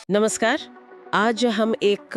नमस्कार। आज हम एक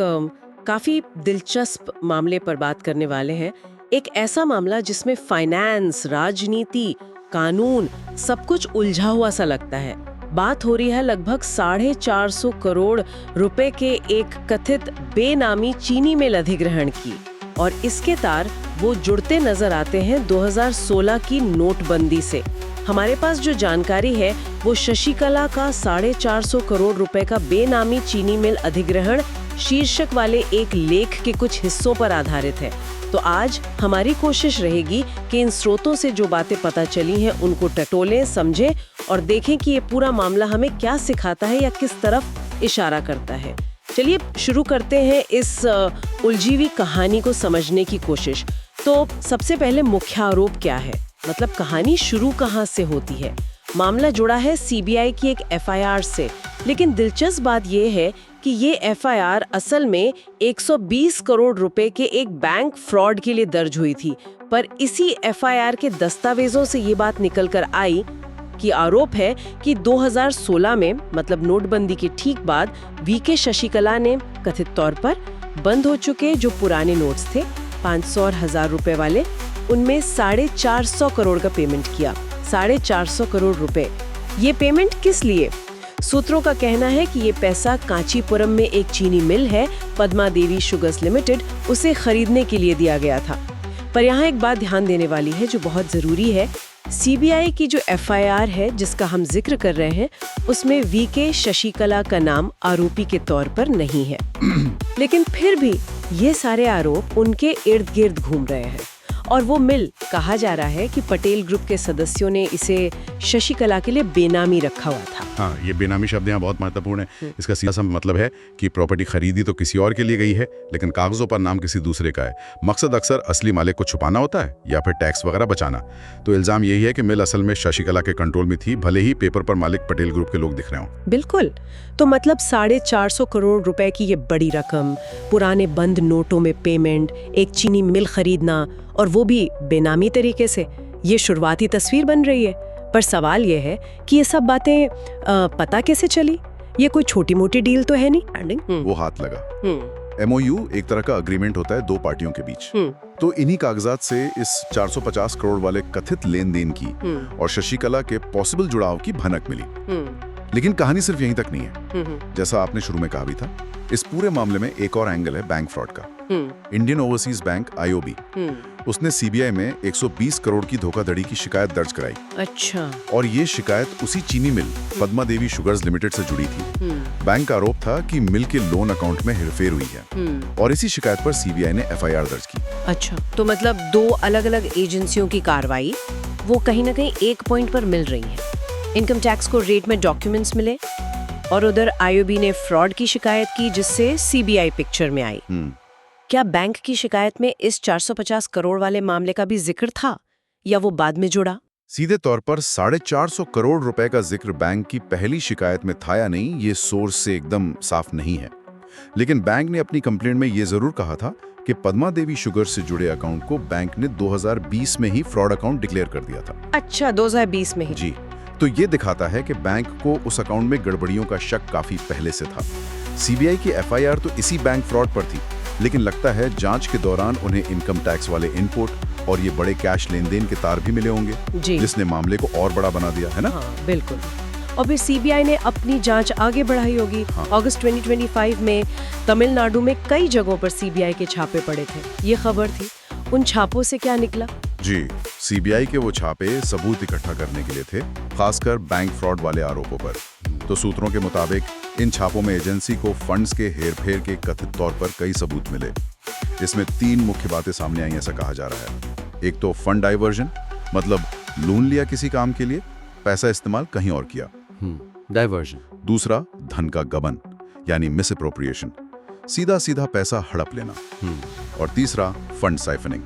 काफ़ी दिलचस्प मामले पर बात करने वाले हैं। एक ऐसा मामला जिसमें फाइनेंस, राजनीति, कानून सब कुछ उलझा हुआ सा लगता है। बात हो रही है लगभग 450 करोड़ रुपए के एक कथित बेनामी चीनी मिल अधिग्रहण की, और इसके तार वो जुड़ते नजर आते हैं 2016 की नोटबंदी से। हमारे पास जो जानकारी है वो शशिकला का 450 करोड़ रुपए का बेनामी चीनी मिल अधिग्रहण शीर्षक वाले एक लेख के कुछ हिस्सों पर आधारित है। तो आज हमारी कोशिश रहेगी कि इन स्रोतों से जो बातें पता चली हैं उनको टटोलें, समझें और देखें कि ये पूरा मामला हमें क्या सिखाता है या किस तरफ इशारा करता है। चलिए शुरू करते हैं इस उलझी हुई कहानी को समझने की कोशिश। तो सबसे पहले मुख्य आरोप क्या है, मतलब कहानी शुरू कहाँ से होती है। मामला जुड़ा है सीबीआई की एक एफआईआर से, लेकिन दिलचस्प बात यह है कि ये एफआईआर असल में 120 करोड़ रुपए के एक बैंक फ्रॉड के लिए दर्ज हुई थी। पर इसी एफआईआर के दस्तावेजों से ये बात निकल कर आई कि आरोप है कि 2016 में, मतलब नोटबंदी के ठीक बाद, वीके शशिकला ने कथित तौर पर बंद हो चुके जो पुराने नोट्स थे 500 और 1000 रुपए वाले, उनमें 450 करोड़ का पेमेंट किया। 450 करोड़ रुपए। ये पेमेंट किस लिए? सूत्रों का कहना है कि ये पैसा कांचीपुरम में एक चीनी मिल है, पद्मा देवी शुगर्स लिमिटेड, उसे खरीदने के लिए दिया गया था। पर यहाँ एक बात ध्यान देने वाली है जो बहुत जरूरी है। सीबीआई की जो एफआईआर है जिसका हम जिक्र कर रहे हैं, उसमें वीके शशिकला का नाम आरोपी के तौर पर नहीं है। लेकिन फिर भी ये सारे आरोप उनके इर्द गिर्द घूम रहे हैं। और वो मिल, कहा जा रहा है कि पटेल ग्रुप के सदस्यों ने इसे शशिकला के लिए बेनामी रखा हुआ था। हाँ, ये बेनामी शब्द यहाँ बहुत महत्वपूर्ण है। इसका सीधा सा मतलब है कि प्रॉपर्टी खरीदी तो किसी और के लिए गई है, लेकिन कागजों पर नाम किसी दूसरे का है। मकसद अक्सर असली मालिक को छुपाना होता है या फिर टैक्स वगैरह बचाना। तो इल्जाम यही है कि मिल असल में शशिकला के कंट्रोल में थी, भले ही पेपर पर मालिक पटेल ग्रुप के लोग दिख रहे हों। बिल्कुल। तो मतलब 450 करोड़ रुपए की ये बड़ी रकम, पुराने बंद नोटों में पेमेंट, एक चीनी मिल खरीदना, और वो भी बेनामी तरीके से, ये शुरुआती तस्वीर बन रही है। पर सवाल ये है कि ये सब बातें पता कैसे चली? ये कोई छोटी मोटी डील तो है नहीं। वो हाथ लगा। एमओयू एक तरह का अग्रीमेंट होता है दो पार्टियों के बीच। तो इन्हीं कागजात से इस 450 करोड़ वाले कथित लेन देन की और शशिकला के पॉसिबल जुड़ाव की भनक मिली। लेकिन कहानी सिर्फ यहीं तक नहीं है। जैसा आपने शुरू में कहा भी था, इस पूरे मामले में एक और एंगल है बैंक फ्रॉड का। इंडियन ओवरसीज बैंक आईओबी, उसने सीबीआई में 120 करोड़ की धोखाधड़ी की शिकायत दर्ज कराई। अच्छा। और ये शिकायत उसी चीनी मिल पद्मा देवी शुगर्स लिमिटेड से जुड़ी थी। बैंक का आरोप था कि मिल के लोन अकाउंट में हेरफेर हुई है, और इसी शिकायत पर सीबीआई ने एफआईआर दर्ज की। अच्छा, तो मतलब दो अलग अलग एजेंसियों की कार्रवाई वो कहीं ना कहीं एक पॉइंट पर मिल रही है। इनकम टैक्स को रेट में डॉक्यूमेंट्स मिले, और उधर आईओबी ने फ्रॉड की शिकायत की जिससे सीबीआई पिक्चर में आई। क्या बैंक की शिकायत में इस 450 करोड़ वाले मामले का भी जिक्र था, या वो बाद में जुड़ा? सीधे तौर पर 450 करोड़ रुपए का जिक्र बैंक की पहली शिकायत में था या नहीं, ये सोर्स से एकदम साफ नहीं है। लेकिन बैंक ने अपनी कंप्लेंट में ये जरूर कहा था कि पद्मा देवी शुगर से जुड़े अकाउंट को बैंक ने 2020 में ही फ्रॉड अकाउंट डिक्लेयर कर दिया था। अच्छा, 2020 में ही? जी। तो ये दिखाता है कि बैंक को उस अकाउंट में गड़बड़ियों का शक काफी पहले से था। सीबीआई की एफआईआर तो इसी बैंक फ्रॉड पर थी, लेकिन लगता है जांच के दौरान उन्हें इनकम टैक्स वाले इनपुट और ये बड़े कैश लेन देन के तार भी मिले होंगे, जिसने मामले को और बड़ा बना दिया, है ना? हाँ, बिल्कुल। और फिर सीबीआई ने अपनी जांच आगे बढ़ाई होगी। अगस्त 2025 में तमिलनाडु में कई जगहों पर सीबीआई के छापे पड़े थे, ये खबर थी। उन छापों से क्या निकला? जी, सीबीआई के वो छापे सबूत इकट्ठा करने के लिए थे, खासकर बैंक फ्रॉड वाले आरोपों पर। तो सूत्रों के मुताबिक इन छापों में एजेंसी को फंड्स के हेरफेर के कथित तौर पर कई सबूत मिले। इसमें 3 मुख्य बातें सामने आई, ऐसा कहा जा रहा है। एक तो फंड डाइवर्जन, मतलब लोन लिया किसी काम के लिए, पैसा इस्तेमाल कहीं और किया, डाइवर्जन। दूसरा धन का गबन, यानी मिसअप्रोप्रिएशन, सीधा सीधा पैसा हड़प लेना। और तीसरा फंड साइफनिंग,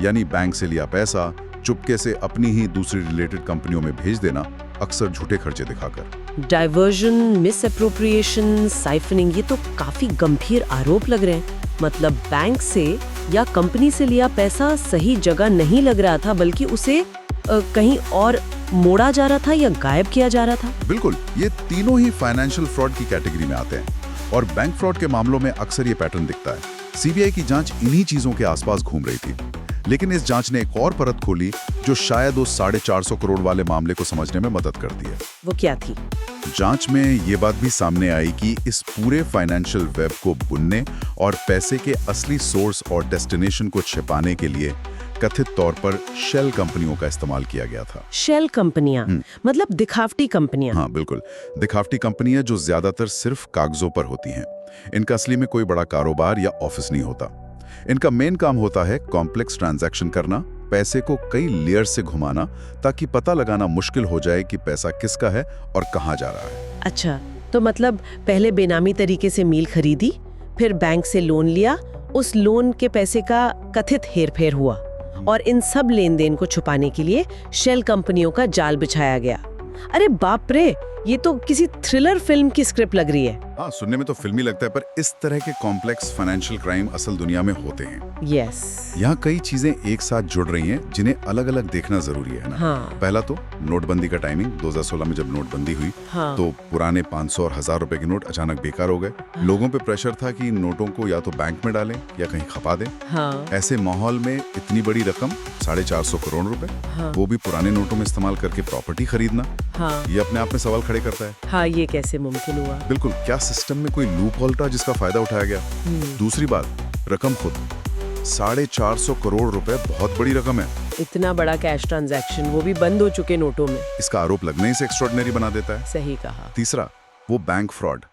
यानी बैंक से लिया पैसा चुपके से अपनी ही दूसरी रिलेटेड कंपनियों में भेज देना, अक्सर झूठे खर्चे दिखाकर। डाइवर्जन, मिसअप्रोप्रिएशन, साइफनिंग, ये तो काफी गंभीर आरोप लग रहे हैं। मतलब बैंक से या कंपनी से लिया पैसा सही जगह नहीं लग रहा था, बल्कि उसे कहीं और मोड़ा जा रहा था या गायब किया जा रहा था। बिल्कुल, ये तीनों ही फाइनेंशियल फ्रॉड की कैटेगरी में आते हैं। और बैंक फ्रॉड के मामलों में अक्सर ये पैटर्न दिखता है। सीबीआई की जांच इन्हीं चीजों के आसपास घूम रही थी, लेकिन इस जांच ने एक और परत खोली जो शायद उस 450 करोड़ वाले मामले को समझने में मदद करती है। वो क्या थी? जांच में ये बात भी सामने आई कि इस पूरे फाइनेंशियल वेब को बुनने और पैसे के असली सोर्स और डेस्टिनेशन को छिपाने के लिए कथित तौर पर शेल कंपनियों का इस्तेमाल किया गया था। शेल कंपनियां, मतलब दिखावटी कंपनियां? हाँ बिल्कुल, दिखावटी कंपनियां जो ज्यादातर सिर्फ कागजों पर होती हैं। इनका असली में कोई बड़ा कारोबार या ऑफिस नहीं होता। इनका मेन काम होता है कॉम्प्लेक्स ट्रांजैक्शन करना, पैसे को कई लेयर से घुमाना ताकि पता लगाना मुश्किल हो जाए कि पैसा किसका है और कहां जा रहा है। अच्छा, तो मतलब पहले बेनामी तरीके से मील खरीदी, फिर बैंक से लोन लिया, उस लोन के पैसे का कथित हेरफेर हुआ और इन सब लेन देन को छुपाने के लिए शेल कंपनियों का जाल बिछाया गया। अरे बाप रे, ये तो किसी थ्रिलर फिल्म की स्क्रिप्ट लग रही है। हाँ, सुनने में तो फिल्मी लगता है, पर इस तरह के कॉम्प्लेक्स फाइनेंशियल क्राइम असल दुनिया में होते हैं। यस। यहाँ कई चीजें एक साथ जुड़ रही हैं जिन्हें अलग अलग देखना जरूरी है ना। हाँ। पहला तो नोटबंदी का टाइमिंग। 2016 में जब नोटबंदी हुई तो पुराने 500 और 1000 रुपए के नोट अचानक बेकार हो गए। लोगों पे प्रेशर था कि नोटों को या तो बैंक में डालें या कहीं खपा दें। ऐसे माहौल में इतनी बड़ी रकम 450 करोड़ रुपए, वो भी पुराने नोटों में इस्तेमाल करके प्रॉपर्टी खरीदना, ये अपने आप में सवाल खड़े करता है। हाँ, ये कैसे मुमकिन हुआ? बिल्कुल, क्या सिस्टम में कोई लूप होल था जिसका फायदा उठाया गया? दूसरी बात, रकम खुद 450 करोड़ रुपए बहुत बड़ी रकम है। इतना बड़ा कैश ट्रांजैक्शन, वो भी बंद हो चुके नोटों में। इसका आरोप लगने ही से एक्स्ट्रॉर्डिनरी बना देता है। सही कहा। तीसरा, वो बैंक फ्रॉड,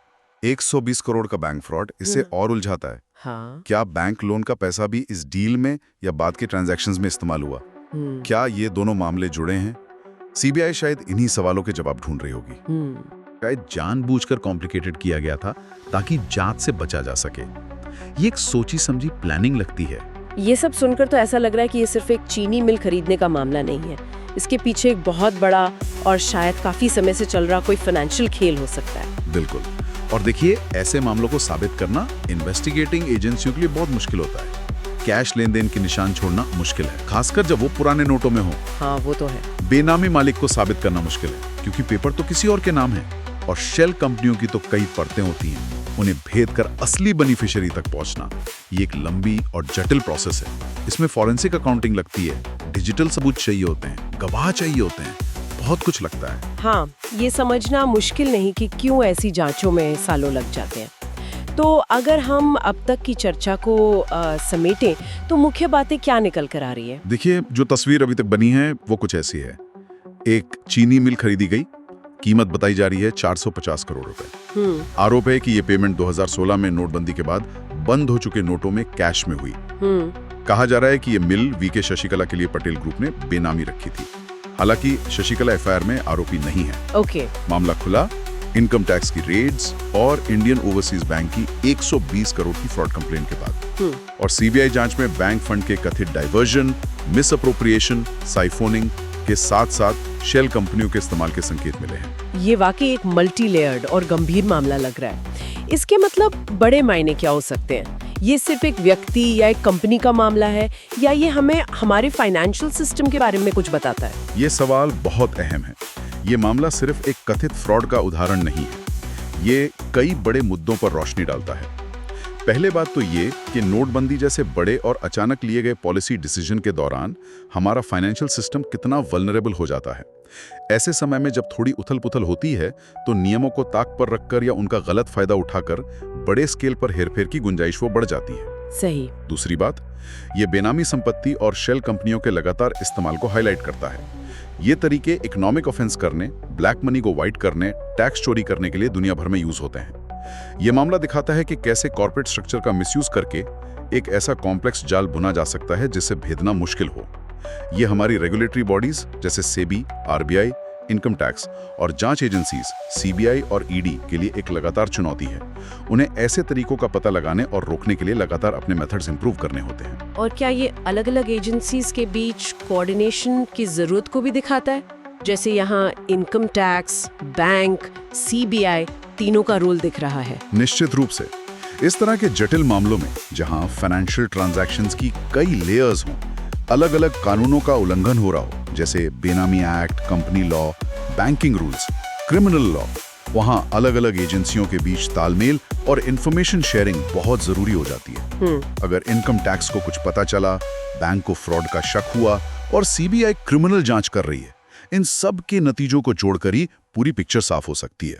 120 करोड़ का बैंक फ्रॉड इसे और उलझाता है। हाँ। क्या बैंक लोन का पैसा भी इस डील में या बाद के ट्रांजैक्शंस में इस्तेमाल हुआ? क्या ये दोनों मामले जुड़े हैं? सीबीआई शायद इन्हीं सवालों के जवाब ढूंढ रही होगी। शायद जानबूझकर कॉम्प्लिकेटेड किया गया था ताकि जांच से बचा जा सके। ये एक सोची समझी प्लानिंग लगती है। ये सब सुनकर तो ऐसा लग रहा है कि ये सिर्फ एक चीनी मिल खरीदने का मामला नहीं है। इसके पीछे एक बहुत बड़ा और शायद काफी समय से चल रहा कोई फाइनेंशियल खेल हो सकता है। बिल्कुल। और देखिए, ऐसे मामलों को साबित करना इन्वेस्टिगेटिंग एजेंसियों के लिए बहुत मुश्किल होता है। कैश लेन देन के निशान छोड़ना मुश्किल है, खासकर जब वो पुराने नोटों में हो। हाँ, वो तो है। बेनामी मालिक को साबित करना मुश्किल है क्योंकि पेपर तो किसी और के नाम है। और शेल कंपनियों की तो कई परतें होती हैं, उन्हें भेद कर असली बेनिफिशियरी तक पहुंचना ये एक लंबी और जटिल प्रोसेस है। इसमें फॉरेंसिक अकाउंटिंग लगती है, डिजिटल सबूत चाहिए होते हैं, गवाह चाहिए होते हैं, बहुत कुछ लगता है। हाँ, ये समझना मुश्किल नहीं कि क्यों ऐसी जांचों में सालों लग जाते हैं। तो अगर हम अब तक की चर्चा को समेटें तो मुख्य बातें क्या निकल कर आ रही है? देखिए, जो तस्वीर अभी तक बनी है वो कुछ ऐसी है। एक चीनी मिल खरीदी गई, कीमत बताई जा रही है 450 करोड़ रुपए। आरोप है कि ये पेमेंट 2016 में नोटबंदी के बाद बंद हो चुके नोटों में कैश में हुई। कहा जा रहा है कि ये मिल वीके शशिकला के लिए पटेल ग्रुप ने बेनामी रखी थी। हालांकि शशिकला एफआईआर में आरोपी नहीं है। मामला खुला इनकम टैक्स की रेड्स और इंडियन ओवरसीज बैंक की 120 करोड़ की फ्रॉड कंप्लेन के बाद। और सीबीआई जांच में बैंक फंड के कथित डाइवर्जन, मिस अप्रोप्रिएशन, साइफोनिंग के साथ साथ शेल कंपनियों के इस्तेमाल के संकेत मिले हैं। ये वाकई एक मल्टी लेयर्ड और गंभीर मामला लग रहा है। इसके मतलब बड़े मायने क्या हो सकते हैं? ये सिर्फ एक व्यक्ति या एक कंपनी का मामला है या ये हमें हमारे फाइनेंशियल सिस्टम के बारे में कुछ बताता है? ये सवाल बहुत अहम है। ये मामला सिर्फ एक कथित फ्रॉड का उदाहरण नहीं है, ये कई बड़े मुद्दों पर रोशनी डालता है। पहले बात तो ये कि नोटबंदी जैसे बड़े और अचानक लिए गए पॉलिसी डिसीजन के दौरान हमारा फाइनेंशियल सिस्टम कितना वल्नरेबल हो जाता है। ऐसे समय में जब थोड़ी उथल-पुथल होती है तो नियमों को ताक पर रखकर या उनका गलत फायदा उठाकर बड़े स्केल पर हेरफेर की गुंजाइश वो बढ़ जाती है। सही। दूसरी बात, ये बेनामी संपत्ति और शेल कंपनियों के लगातार इस्तेमाल को हाईलाइट करता है। ये तरीके इकोनॉमिक ऑफेंस करने, ब्लैक मनी को वाइट करने, टैक्स चोरी करने के लिए दुनिया भर में यूज होते हैं। ये मामला दिखाता है कि कैसे कॉर्पोरेट स्ट्रक्चर का मिसयूज करके एक ऐसा कॉम्प्लेक्स जाल बुना जा सकता है जिसे भेदना मुश्किल हो। ये हमारी रेगुलेटरी बॉडीज जैसे सेबी, आरबीआई, इनकम टैक्स और जांच एजेंसीज सीबीआई और ईडी के लिए एक लगातार चुनौती है। उन्हें ऐसे तरीकों का पता लगाने और रोकने के लिए लगातार अपने मेथड्स इंप्रूव करने होते हैं। और क्या ये अलग-अलग एजेंसीज के बीच कोऑर्डिनेशन की जरूरत को भी दिखाता है? जैसे यहाँ इनकम टैक्स, बैंक, सीबीआई तीनों का रोल दिख रहा है। निश्चित रूप से। इस तरह के जटिल मामलों में जहां फाइनेंशियल ट्रांजैक्शंस की कई लेयर्स हों, अलग अलग कानूनों का उल्लंघन हो रहा हो, जैसे बेनामी act, company law, banking rules, criminal law, वहां अलग अलग एजेंसियों के बीच तालमेल और इन्फॉर्मेशन शेयरिंग बहुत जरूरी हो जाती है। अगर इनकम टैक्स को कुछ पता चला, बैंक को फ्रॉड का शक हुआ और सीबीआई क्रिमिनल जांच कर रही है, इन सब के नतीजों को जोड़कर ही पूरी पिक्चर साफ हो सकती है।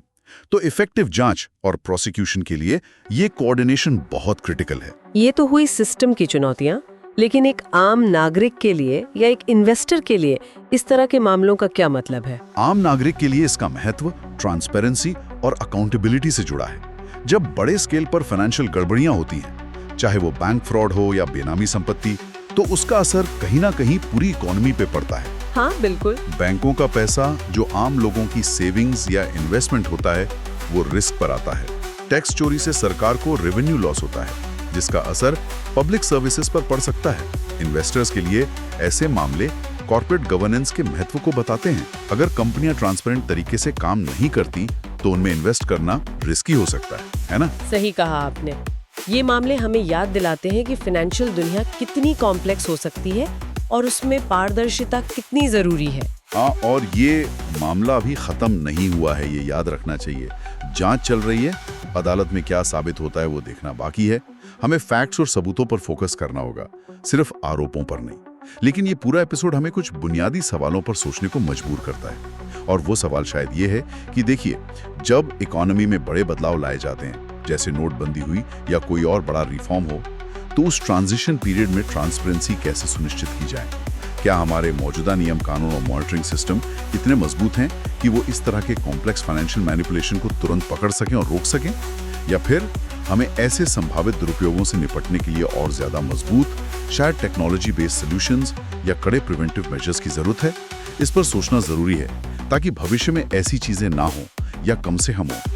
तो इफेक्टिव जांच और प्रोसिक्यूशन के लिए ये कोऑर्डिनेशन बहुत क्रिटिकल है। ये तो हुई सिस्टम की चुनौतियां, लेकिन एक आम नागरिक के लिए या एक इन्वेस्टर के लिए इस तरह के मामलों का क्या मतलब है? आम नागरिक के लिए इसका महत्व ट्रांसपेरेंसी और अकाउंटेबिलिटी से जुड़ा है। जब बड़े स्केल पर फाइनेंशियल गड़बड़ियां होती हैं, चाहे वो बैंक फ्रॉड हो या बेनामी संपत्ति, तो उसका असर कहीं ना कहीं पूरी इकोनॉमी पे पड़ता है। हाँ, बिल्कुल। बैंकों का पैसा जो आम लोगों की सेविंग्स या इन्वेस्टमेंट होता है, वो रिस्क पर आता है। टैक्स चोरी से सरकार को रेवेन्यू लॉस होता है, जिसका असर पब्लिक सर्विसेज पर पड़ सकता है। इन्वेस्टर्स के लिए ऐसे मामले कॉर्पोरेट गवर्नेंस के महत्व को बताते हैं। अगर कंपनियां ट्रांसपेरेंट तरीके से काम नहीं करती, तो उनमें इन्वेस्ट करना रिस्की हो सकता है ना? सही कहा आपने। ये मामले हमें याद दिलाते हैं कि फाइनेंशियल दुनिया कितनी कॉम्प्लेक्स हो सकती है और उसमें पारदर्शिता कितनी जरूरी है। हाँ, और ये मामला अभी खत्म नहीं हुआ है, ये याद रखना चाहिए। जांच चल रही है, अदालत में क्या साबित होता है वो देखना बाकी है। हमें फैक्ट्स और सबूतों पर फोकस करना होगा, सिर्फ आरोपों पर नहीं। लेकिन ये पूरा एपिसोड हमें कुछ बुनियादी सवालों पर सोचने को मजबूर करता है। और वो सवाल शायद ये है कि देखिए, जब इकोनॉमी में बड़े बदलाव लाए जाते हैं, जैसे नोटबंदी हुई या कोई और बड़ा रिफॉर्म हो, तो उस ट्रांजिशन पीरियड में ट्रांसपेरेंसी कैसे सुनिश्चित की जाए? क्या हमारे मौजूदा नियम कानून और मॉनिटरिंग सिस्टम इतने मजबूत हैं कि वो इस तरह के कॉम्प्लेक्स फाइनेंशियल मैनिपुलेशन को तुरंत पकड़ सकें और रोक सकें? या फिर हमें ऐसे संभावित दुरुपयोगों से निपटने के लिए और ज्यादा मजबूत, शायद टेक्नोलॉजी बेस्ड सॉल्यूशंस या कड़े प्रिवेंटिव मेजर्स की जरूरत है? इस पर सोचना जरूरी है, ताकि भविष्य में ऐसी चीजें ना हो या कम से कम हो।